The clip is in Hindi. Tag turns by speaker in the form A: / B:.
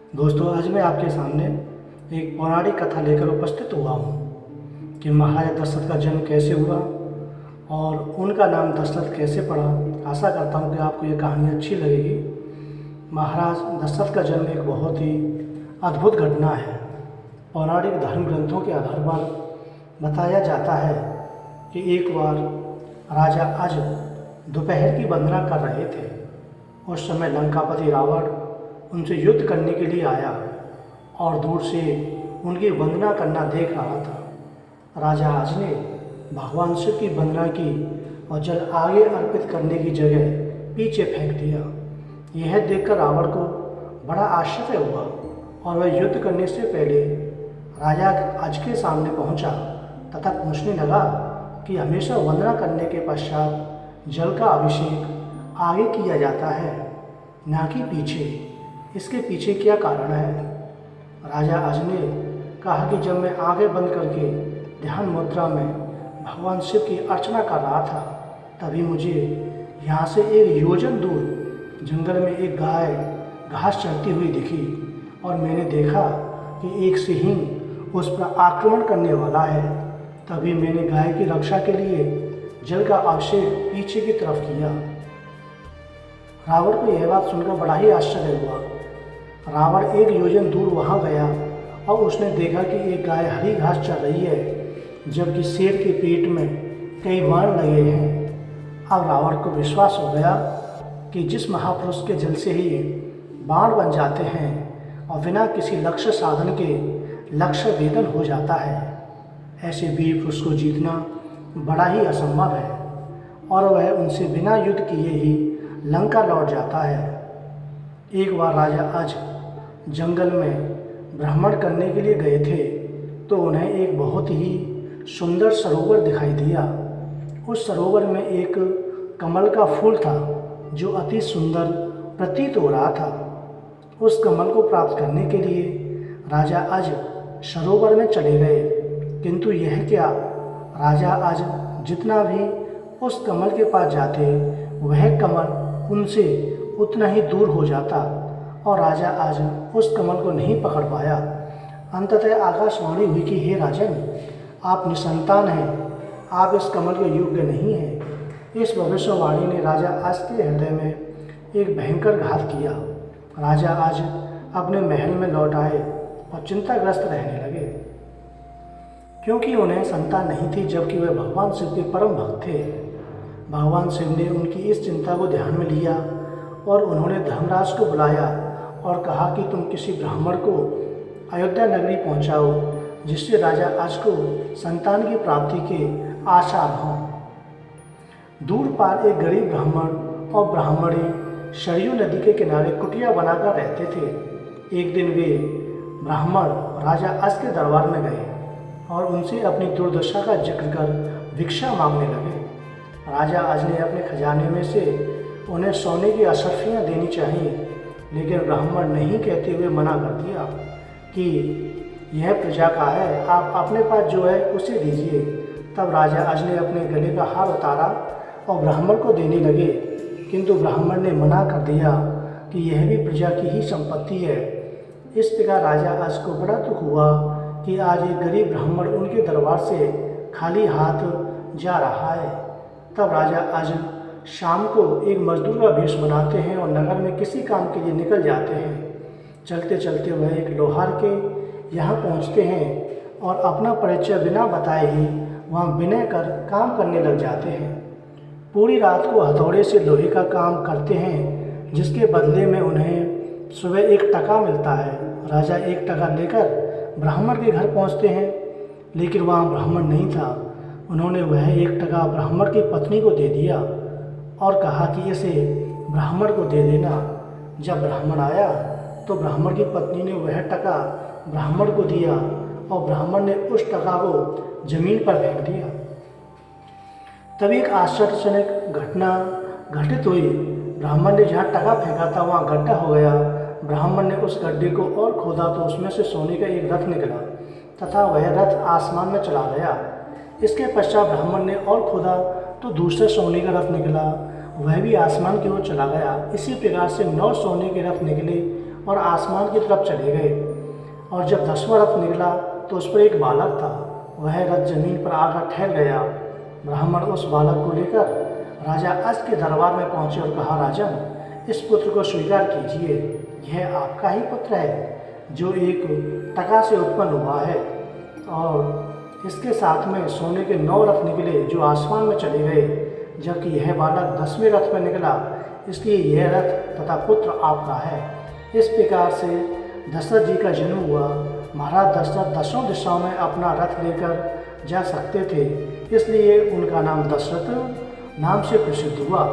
A: दोस्तों, आज मैं आपके सामने एक पौराणिक कथा लेकर उपस्थित हुआ हूँ कि महाराजा दशरथ का जन्म कैसे हुआ और उनका नाम दशरथ कैसे पड़ा। आशा करता हूँ कि आपको ये कहानी अच्छी लगेगी। महाराज दशरथ का जन्म एक बहुत ही अद्भुत घटना है। पौराणिक धर्म ग्रंथों के आधार पर बताया जाता है कि एक बार राजा अज दोपहर की वंदना कर रहे थे। उस समय लंकापति रावण उनसे युद्ध करने के लिए आया और दूर से उनकी वंदना करना देख रहा था। राजा आज ने भगवान शिव की वंदना की और जल आगे अर्पित करने की जगह पीछे फेंक दिया। यह देखकर रावण को बड़ा आश्चर्य हुआ और वह युद्ध करने से पहले राजा अज के सामने पहुंचा तथा पूछने लगा कि हमेशा वंदना करने के पश्चात जल का अभिषेक आगे किया जाता है, ना कि पीछे। इसके पीछे क्या कारण है? राजा अज ने कहा कि जब मैं आंखें बंद करके ध्यान मुद्रा में भगवान शिव की अर्चना कर रहा था, तभी मुझे यहाँ से एक योजन दूर जंगल में एक गाय घास चरती हुई दिखी और मैंने देखा कि एक सिंह उस पर आक्रमण करने वाला है। तभी मैंने गाय की रक्षा के लिए जल का अभिषेक पीछे की तरफ किया। रावण को यह बात सुनकर बड़ा ही आश्चर्य हुआ। रावण एक योजन दूर वहां गया और उसने देखा कि एक गाय हरी घास चर रही है, जबकि शेर के पेट में कई बाण लगे हैं। अब रावण को विश्वास हो गया कि जिस महापुरुष के जल से ही बाण बन जाते हैं और बिना किसी लक्ष्य साधन के लक्ष्य वेदन हो जाता है, ऐसे वीर पुरुष को जीतना बड़ा ही असंभव है और वह उनसे बिना युद्ध किए ही लंका लौट जाता है। एक बार राजा अज जंगल में भ्रमण करने के लिए गए थे तो उन्हें एक बहुत ही सुंदर सरोवर दिखाई दिया। उस सरोवर में एक कमल का फूल था जो अति सुंदर प्रतीत हो रहा था। उस कमल को प्राप्त करने के लिए राजा अज सरोवर में चले गए, किंतु यह क्या, राजा अज जितना भी उस कमल के पास जाते वह कमल उनसे उतना ही दूर हो जाता और राजा आज उस कमल को नहीं पकड़ पाया। अंततः आकाशवाणी हुई कि हे राजन, आप निसंतान हैं, आप इस कमल के योग्य नहीं हैं। इस भविष्यवाणी ने राजा आज के हृदय में एक भयंकर घात किया। राजा आज अपने महल में लौट आए और चिंताग्रस्त रहने लगे, क्योंकि उन्हें संतान नहीं थी, जबकि वे भगवान शिव के परम भक्त थे। भगवान शिव ने उनकी इस चिंता को ध्यान में लिया और उन्होंने धर्मराज को बुलाया और कहा कि तुम किसी ब्राह्मण को अयोध्या नगरी पहुंचाओ, जिससे राजा अज को संतान की प्राप्ति के आसार हों। दूर पार एक गरीब ब्राह्मण और ब्राह्मणी सरयू नदी के किनारे कुटिया बनाकर रहते थे। एक दिन वे ब्राह्मण राजा अज के दरबार में गए और उनसे अपनी दुर्दशा का जिक्र कर भिक्षा मांगने लगे। राजा अज ने अपने खजाने में से उन्हें सोने की अशर्फियाँ देनी चाहिए, लेकिन ब्राह्मण नहीं कहते हुए मना कर दिया कि यह प्रजा का है, आप अपने पास जो है उसे दीजिए। तब राजा अज ने अपने गले का हार उतारा और ब्राह्मण को देने लगे, किंतु ब्राह्मण ने मना कर दिया कि यह भी प्रजा की ही संपत्ति है। इस प्रकार राजा अज को बड़ा दुख हुआ कि आज एक गरीब ब्राह्मण उनके दरबार से खाली हाथ जा रहा है। तब राजा अज शाम को एक मजदूर का वेश बनाते हैं और नगर में किसी काम के लिए निकल जाते हैं। चलते चलते वह एक लोहार के यहाँ पहुँचते हैं और अपना परिचय बिना बताए ही वहाँ विनय कर काम करने लग जाते हैं। पूरी रात को हथौड़े से लोहे का काम करते हैं, जिसके बदले में उन्हें सुबह 1 टका मिलता है। राजा 1 टका लेकर ब्राह्मण के घर पहुँचते हैं, लेकिन वहाँ ब्राह्मण नहीं था। उन्होंने वह 1 टका ब्राह्मण की पत्नी को दे दिया और कहा कि इसे ब्राह्मण को दे देना। जब ब्राह्मण आया तो ब्राह्मण की पत्नी ने वह टका ब्राह्मण को दिया और ब्राह्मण ने उस टका को जमीन पर फेंक दिया। तभी एक आश्चर्यजनक घटना घटित हुई। ब्राह्मण ने जहाँ टका फेंका था वहाँ गड्ढा हो गया। ब्राह्मण ने उस गड्ढे को और खोदा तो उसमें से सोने का एक रथ निकला तथा वह रथ आसमान में चला गया। इसके पश्चात ब्राह्मण ने और खोदा तो दूसरा सोने का रथ निकला, वह भी आसमान की ओर चला गया। इसी प्रकार से 9 सोने के रथ निकले और आसमान की तरफ चले गए। और जब 10वां रथ निकला तो उस पर एक बालक था। वह रथ जमीन पर आकर ठहर गया। ब्राह्मण उस बालक को लेकर राजा अज के दरबार में पहुंचे और कहा, राजन, इस पुत्र को स्वीकार कीजिए। यह आपका ही पुत्र है जो एक टका से उत्पन्न हुआ है। और इसके साथ में सोने के 9 रथ निकले जो आसमान में चले गए, जबकि यह बालक 10वें रथ पर निकला, इसलिए यह रथ तथा पुत्र आपका है। इस प्रकार से दशरथ जी का जन्म हुआ। महाराज दशरथ 10 दिशाओं में अपना रथ लेकर जा सकते थे, इसलिए उनका नाम दशरथ नाम से प्रसिद्ध हुआ।